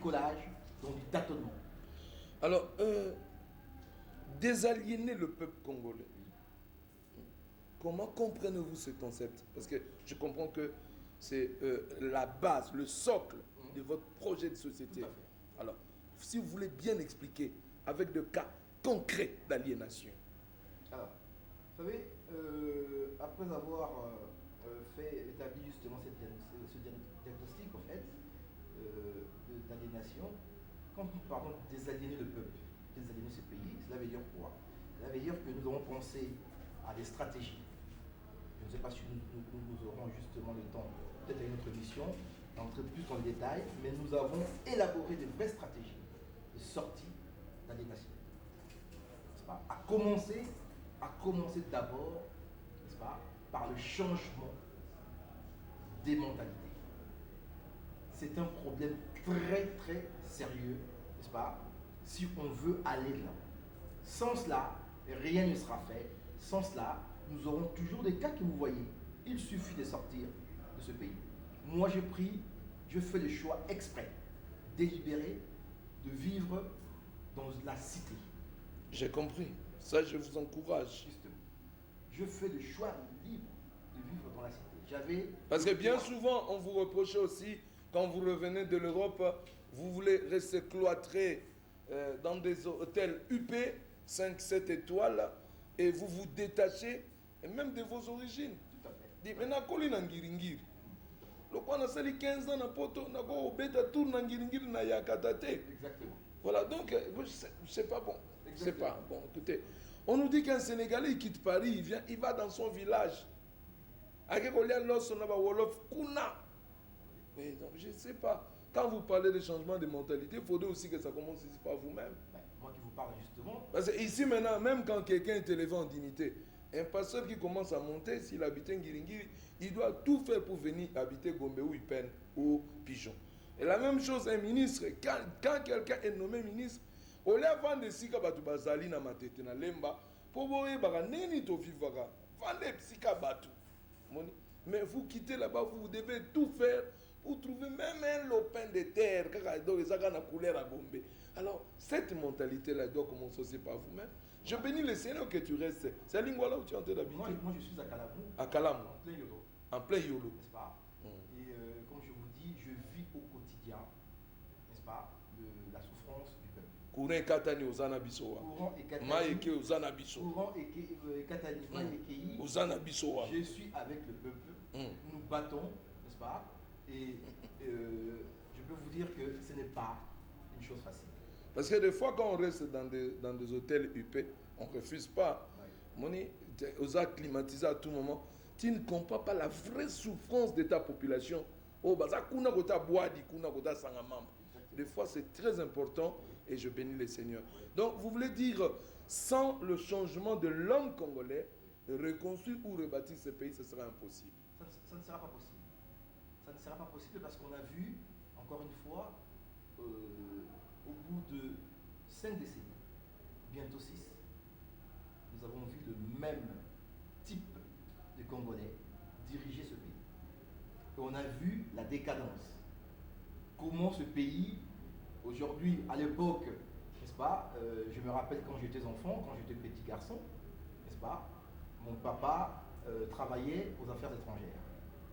bricolage, donc du tâtonnement. Alors, désaliéner le peuple congolais. Comment comprenez-vous ce concept? Parce que je comprends que c'est la base, le socle de votre projet de société. Tout à fait. Alors, si vous voulez bien expliquer avec des cas concrets d'aliénation. Alors, vous savez, après avoir établi justement ce diagnostic en fait, d'aliénation, quand nous parlons de désaliéner le peuple, désaliéner ce pays, cela veut dire quoi? Cela veut dire que nous devons penser à des stratégies. Je ne sais pas si nous aurons justement le temps, peut-être à une autre mission, d'entrer plus dans les détails, mais nous avons élaboré de vraies stratégies de sortie d'aliénation. À commencer d'abord, n'est-ce pas, par le changement des mentalités. C'est un problème très très sérieux, n'est-ce pas, si on veut aller là. Sans cela, rien ne sera fait. Sans cela, nous aurons toujours des cas que vous voyez. Il suffit de sortir de ce pays. Moi, je fais le choix exprès, délibéré, de vivre dans la cité. J'ai compris. Ça, je vous encourage. Justement. Je fais le choix libre de vivre dans la cité. Parce que bien souvent, on vous reprochait aussi, quand vous revenez de l'Europe, vous voulez rester cloîtré dans des hôtels UP, 5-7 étoiles, et vous vous détachez, et même de vos origines. Tout à fait. Dit, mais nakoli na ngiringiri. Loko na sali 15 ans na poto, na go obeta tour na ngiringiri na yakatate. Exactement. Voilà, donc, c'est pas bon. C'est pas bon. Écoutez, on nous dit qu'un Sénégalais, il quitte Paris, il va dans son village. Mais donc, je ne sais pas. Quand vous parlez de changement de mentalité, il faudrait aussi que ça commence ici par vous-même. Moi qui vous parle justement. Parce que ici maintenant, même quand quelqu'un est élevé en dignité, un pasteur qui commence à monter, s'il habite Ngiringiri, il doit tout faire pour venir habiter Gombe ou Ipen ou Pigeon. Et la même chose, un ministre, quand quelqu'un est nommé ministre, au lieu de sika batu bazali na matete na lemba, pour boye baka neni to vivaka, vande sika batu. Mais vous quittez là-bas, vous devez tout faire pour trouver même un lopin de terre, couleur à Gombe. Alors, cette mentalité-là doit commencer aussi par vous-même. Je bénis le Seigneur que tu restes. C'est à Lingwala où tu es en train d'habiter? Moi, je suis à Kalamou. À Kalamou. En plein Yolo. En plein Yolo. N'est-ce pas? Et comme je vous dis, je vis au quotidien, n'est-ce pas, de la souffrance du peuple. Courant Katani aux Anabisoa. Courant et Katani. Maïke aux Anabisoa. Courant et Katani. Maïke aux Anabisoa. Je suis avec le peuple. Nous battons, n'est-ce pas? Et je peux vous dire que ce n'est pas une chose facile. Parce que des fois, quand on reste dans des hôtels UP, on ne refuse pas. Oui. Aux actes climatisés à tout moment, tu ne comprends pas la vraie souffrance de ta population. Des fois, c'est très important et je bénis le Seigneur. Donc, vous voulez dire, sans le changement de l'homme congolais, reconstruire ou rebâtir ce pays, ce sera impossible. Ça ne sera pas possible. Ça ne sera pas possible parce qu'on a vu, encore une fois, au bout de 5 décennies, bientôt 6, nous avons vu le même type de Congolais diriger ce pays. Et on a vu la décadence. Comment ce pays, aujourd'hui, à l'époque, n'est-ce pas, je me rappelle quand j'étais enfant, quand j'étais petit garçon, n'est-ce pas, mon papa travaillait aux affaires étrangères.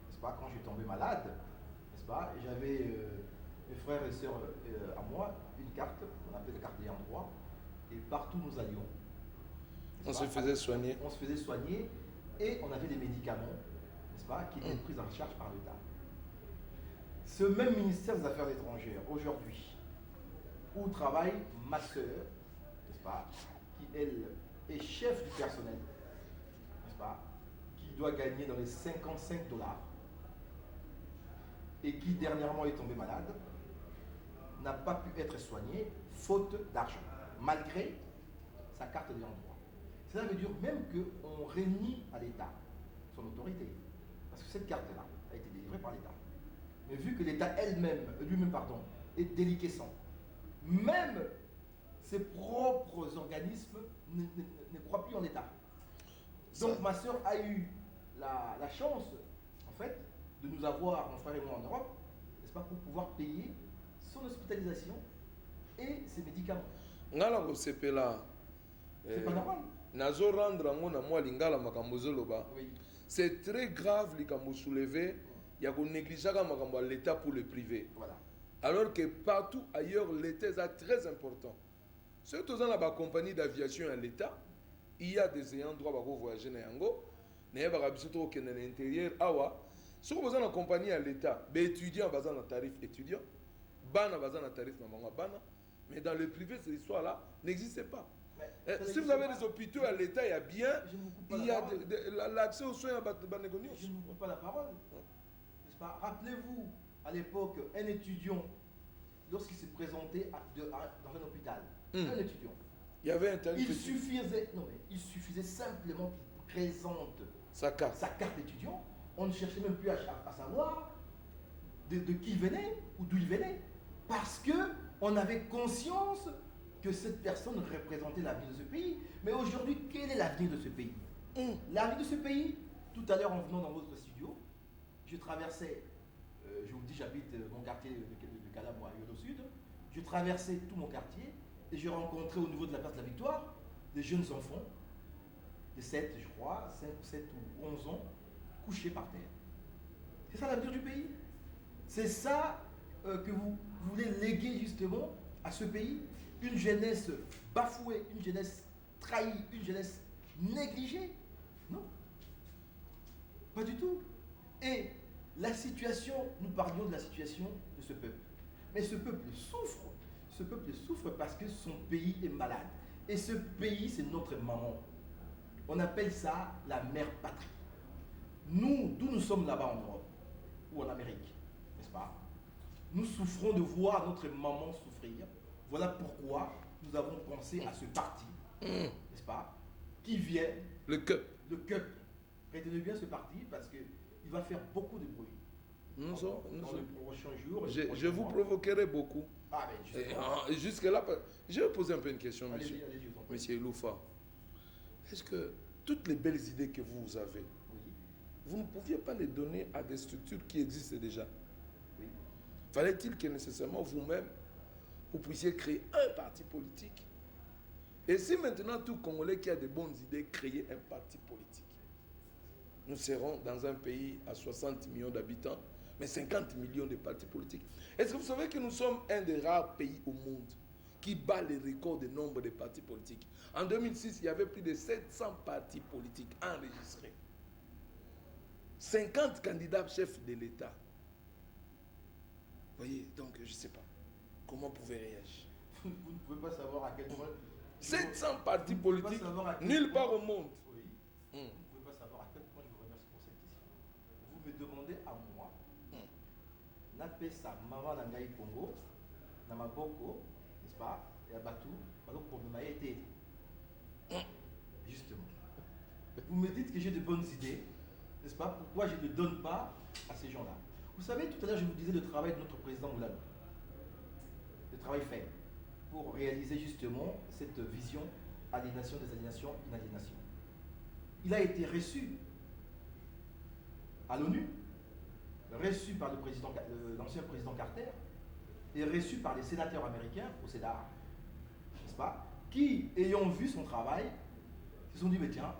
N'est-ce pas, quand j'ai tombé malade, n'est-ce pas, j'avais mes frères et sœurs à moi, une carte, on appelait la carte d'ayant droit, et partout nous allions. On se faisait soigner. On se faisait soigner et on avait des médicaments, n'est-ce pas, qui étaient pris en charge par l'État. Ce même ministère des Affaires étrangères, aujourd'hui, où travaille ma sœur, n'est-ce pas, qui elle est chef du personnel, n'est-ce pas, qui doit gagner dans les $55 et qui dernièrement est tombé malade, n'a pas pu être soigné faute d'argent, malgré sa carte d'ayant droit. Cela veut dire même qu'on renie à l'État son autorité, parce que cette carte-là a été délivrée par l'État. Mais vu que l'État lui-même, est déliquescent, même ses propres organismes ne croient plus en l'État. Donc ma soeur a eu la chance, en fait, de nous avoir, mon frère et moi, en Europe, n'est-ce pas, pour pouvoir payer son hospitalisation et ses médicaments. Ngala ko sepela. C'est pas normal. Nazo rendre ngona moi lingala makambo zoloba. Oui. C'est très grave likambo soulevé. Il y a qu'on négligeait makambo l'État pour le privé. Voilà. Alors que partout ailleurs l'État est très important. Surtout dans la compagnie d'aviation à l'État, il y a des ayants droit à voyager dans Yango. Il y a des gens qui sont à l'intérieur. Si vous avez une compagnie à l'État, les étudiants ont un tarif étudiant, les bana ont un tarif bana. Mais dans le privé, cette histoire-là n'existe pas. Si vous avez des hôpitaux à l'État, il y a bien, il y a l'accès aux soins à Banegonios. Je ne vous coupe pas la parole. N'est-ce pas? Rappelez-vous, à l'époque, un étudiant, lorsqu'il s'est présenté dans un hôpital, un étudiant, il y avait un tarif il suffisait simplement qu'il présente sa carte étudiant. On ne cherchait même plus à savoir de qui il venait ou d'où il venait. Parce qu'on avait conscience que cette personne représentait l'avenir de ce pays. Mais aujourd'hui, quel est l'avenir de ce pays? L'avenir de ce pays, tout à l'heure en venant dans votre studio, je traversais, je vous dis, j'habite mon quartier de Calamo à Yodo Sud, je traversais tout mon quartier et je rencontrais au niveau de la place de la Victoire des jeunes enfants de 7, je crois, 5 ou 7 ou 11 ans, couchés par terre. C'est ça l'avenir du pays. C'est ça que vous voulez léguer justement à ce pays. Une jeunesse bafouée, une jeunesse trahie, une jeunesse négligée. Non. Pas du tout. Et la situation, nous parlions de la situation de ce peuple. Mais ce peuple souffre. Ce peuple souffre parce que son pays est malade. Et ce pays, c'est notre maman. On appelle ça la mère patrie. Nous, d'où nous sommes là-bas en Europe ou en Amérique, n'est-ce pas? Nous souffrons de voir notre maman souffrir. Voilà pourquoi nous avons pensé à ce parti, n'est-ce pas? Qui vient... Le CUP. Le CUP. Retenez bien ce parti parce qu'il va faire beaucoup de bruit. Dans le prochain jour. Je vous provoquerai beaucoup. Ah, ben jusque-là, je vais poser un peu une question, allez-y, monsieur Loufa. Est-ce que toutes les belles idées que vous avez, vous ne pouviez pas les donner à des structures qui existent déjà? Oui. Fallait-il que nécessairement vous-même, vous puissiez créer un parti politique? Et si maintenant tout Congolais qui a de bonnes idées créer un parti politique, nous serons dans un pays à 60 millions d'habitants, mais 50 millions de partis politiques. Est-ce que vous savez que nous sommes un des rares pays au monde qui bat les records de nombre de partis politiques? En 2006, il y avait plus de 700 partis politiques enregistrés. 50 candidats chefs de l'État. Vous voyez, donc je ne sais pas. Comment vous pouvez réagir? Vous ne pouvez pas savoir à quel point... 700 partis politiques, nulle part au monde. Oui. Vous ne pouvez pas savoir à quel point je vous remercie pour cette question. Vous me demandez à moi, Napesa Maman Nangaï Congo, Namaboko, n'est-ce pas? Et à Batou, pour me été. Justement. Vous me dites que j'ai de bonnes idées, n'est-ce pas? Pourquoi je ne donne pas à ces gens-là? Vous savez, tout à l'heure, je vous disais le travail de notre président Moulano. Le travail fait pour réaliser justement cette vision aliénation, désaliénation, inaliénation. Il a été reçu à l'ONU, reçu par l'ancien président Carter, et reçu par les sénateurs américains au Sénat, n'est-ce pas? Qui, ayant vu son travail, se sont dit, mais tiens,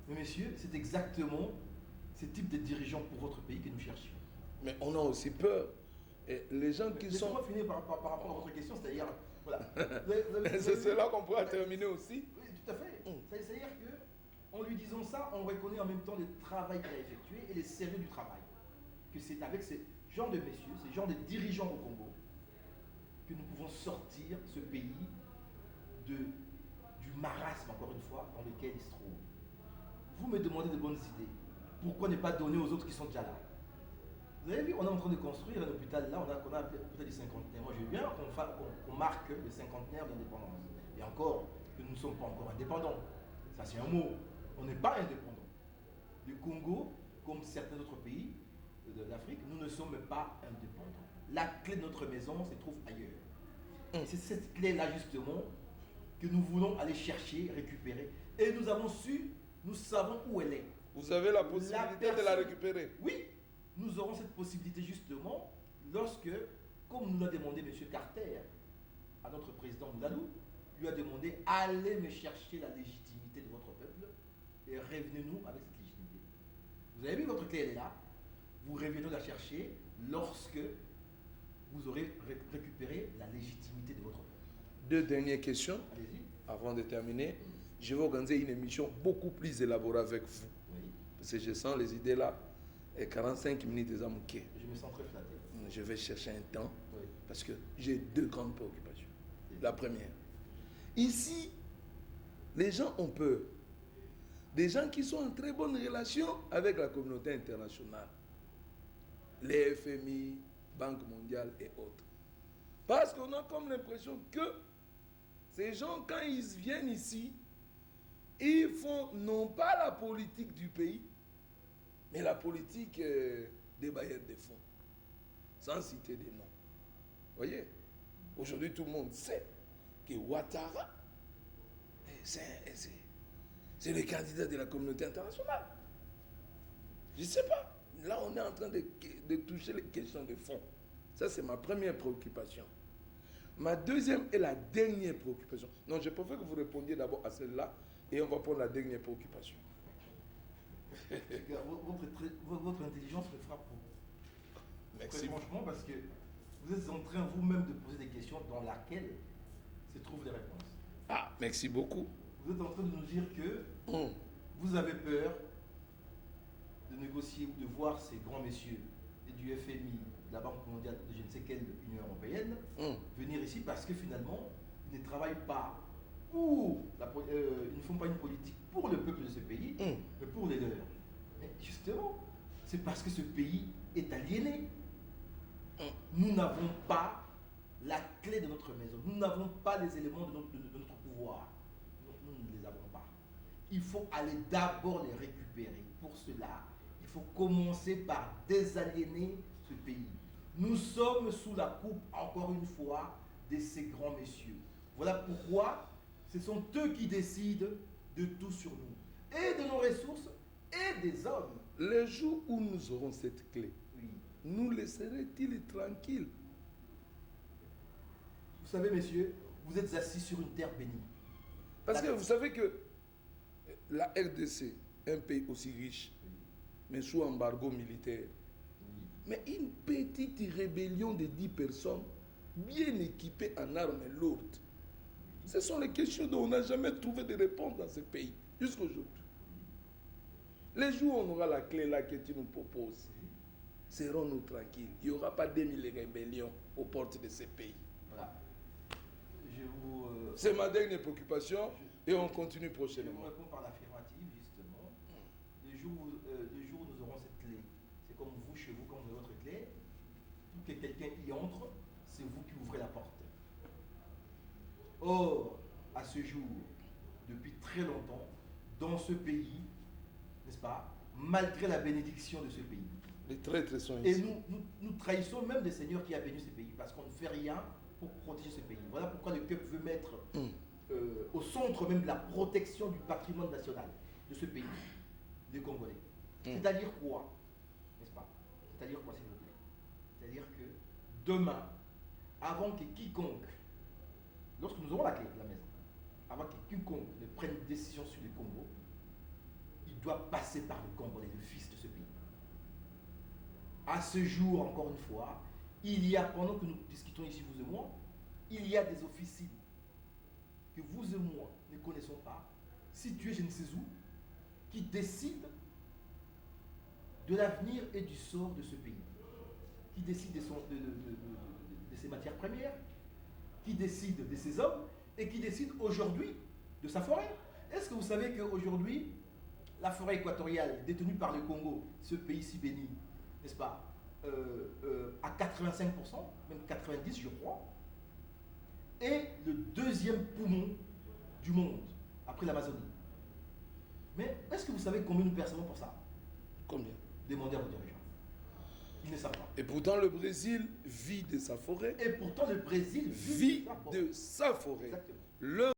mais messieurs, c'est exactement ce type de dirigeants pour votre pays que nous cherchions. Mais on a aussi peur. Et les gens qui sont... Laissez-moi finir par rapport à votre question, c'est-à-dire... Voilà. C'est cela qu'on pourra terminer aussi. Oui, tout à fait. C'est-à-dire qu'en lui disant ça, on reconnaît en même temps le travail qu'il a effectué et le sérieux du travail. Que c'est avec ces genres de messieurs, ces genres de dirigeants au Congo, que nous pouvons sortir ce pays du marasme, encore une fois, dans lequel il se trouve. Vous me demandez de bonnes idées. Pourquoi ne pas donner aux autres qui sont déjà là? Vous avez vu, on est en train de construire un hôpital là, on a peut-être du cinquantenaire. Moi, je veux bien qu'on marque le cinquantenaire d'indépendance. Et encore, que nous ne sommes pas encore indépendants. Ça, c'est un mot. On n'est pas indépendants. Le Congo, comme certains autres pays de l'Afrique, nous ne sommes pas indépendants. La clé de notre maison se trouve ailleurs. Et c'est cette clé-là, justement, que nous voulons aller chercher, récupérer. Et nous avons su, nous savons où elle est. Vous avez la possibilité de la récupérer? Oui. Nous aurons cette possibilité justement lorsque comme nous l'a demandé M. Carter à notre président Mouladou, lui a demandé allez me chercher la légitimité de votre peuple et revenez-nous avec cette légitimité. Vous avez vu, votre clé, elle est là. Vous revenez la chercher lorsque vous aurez récupéré la légitimité de votre peuple. 2 dernières questions. Allez-y. Avant de terminer, je vais organiser une émission beaucoup plus élaborée avec vous. Oui. Parce que je sens les idées là. Et 45 minutes déjà manquées. Je me sens très flatté. Je vais chercher un temps. Oui. Parce que j'ai 2 grandes préoccupations. La première. Ici, les gens ont peur. Des gens qui sont en très bonne relation avec la communauté internationale. Les FMI, Banque mondiale et autres. Parce qu'on a comme l'impression que ces gens, quand ils viennent ici, ils font non pas la politique du pays, mais la politique des bailleurs de fonds, sans citer des noms. Vous voyez, aujourd'hui tout le monde sait que Ouattara, c'est le candidat de la communauté internationale. Je ne sais pas. Là, on est en train de toucher les questions de fond. Ça, c'est ma première préoccupation. Ma deuxième et la dernière préoccupation. Non, je préfère que vous répondiez d'abord à celle-là et on va prendre la dernière préoccupation. Votre intelligence me frappe beaucoup. Merci. Très franchement, parce que vous êtes en train vous-même de poser des questions dans lesquelles se trouvent les réponses. Ah, merci beaucoup. Vous êtes en train de nous dire que vous avez peur de négocier ou de voir ces grands messieurs et du FMI, de la Banque mondiale, de je ne sais quelle Union européenne, venir ici parce que finalement, ils ne travaillent pas pour, ils ne font pas une politique pour le peuple de ce pays, mais pour les leurs. Mais justement, c'est parce que ce pays est aliéné. Nous n'avons pas la clé de notre maison, nous n'avons pas les éléments de notre pouvoir. Nous ne les avons pas. Il faut aller d'abord les récupérer. Pour cela, il faut commencer par désaliéner ce pays. Nous sommes sous la coupe, encore une fois, de ces grands messieurs. Voilà pourquoi ce sont eux qui décident de tout sur nous. Et de nos ressources, et des hommes. Le jour où nous aurons cette clé, Oui. nous laisserait-il tranquilles? Vous savez, messieurs, vous êtes assis sur une terre bénie. Parce que vous savez que la RDC, un pays aussi riche, mais sous embargo militaire, mais une petite rébellion de 10 personnes, bien équipées en armes lourdes, ce sont les questions dont on n'a jamais trouvé de réponse dans ce pays, jusqu'à aujourd'hui. Les jours où on aura la clé là que tu nous proposes, serons-nous tranquilles. Il n'y aura pas 2000 rébellions aux portes de ces pays. Voilà. C'est ma dernière préoccupation et on continue Je vous prochainement. réponds par l'affirmative, justement. Le jour où nous aurons cette clé, c'est comme vous, chez vous, quand vous avez votre clé, pour que quelqu'un y entre, c'est vous qui ouvrez la porte. Or, à ce jour, depuis très longtemps, dans ce pays, n'est-ce pas, malgré la bénédiction de ce pays, Les traîtres sont et ici. nous trahissons même le Seigneur qui a béni ce pays, parce qu'on ne fait rien pour protéger ce pays. Voilà pourquoi le CUP veut mettre au centre même de la protection du patrimoine national de ce pays, des Congolais. C'est-à-dire quoi? N'est-ce pas? C'est-à-dire quoi, s'il vous plaît? C'est-à-dire que demain, avant que quiconque, lorsque nous aurons la clé de la maison, avant que quiconque ne prenne une décision sur le Congo, il doit passer par le Congolais, le fils de ce pays. À ce jour, encore une fois, il y a, pendant que nous discutons ici, vous et moi, il y a des officines que vous et moi ne connaissons pas, situées je ne sais où, qui décident de l'avenir et du sort de ce pays, qui décident de ses matières premières, qui décident de ses hommes et qui décident aujourd'hui de sa forêt. Est-ce que vous savez qu'aujourd'hui, la forêt équatoriale détenue par le Congo, ce pays si béni, n'est-ce pas, à 85%, même 90% je crois, est le deuxième poumon du monde, après l'Amazonie. Mais est-ce que vous savez combien nous percevons pour ça? Combien? Demandez à vos dirigeants. Ils ne savent pas. Et pourtant, le Brésil vit de sa forêt. Et pourtant, le Brésil Vit de sa forêt. Exactement. Le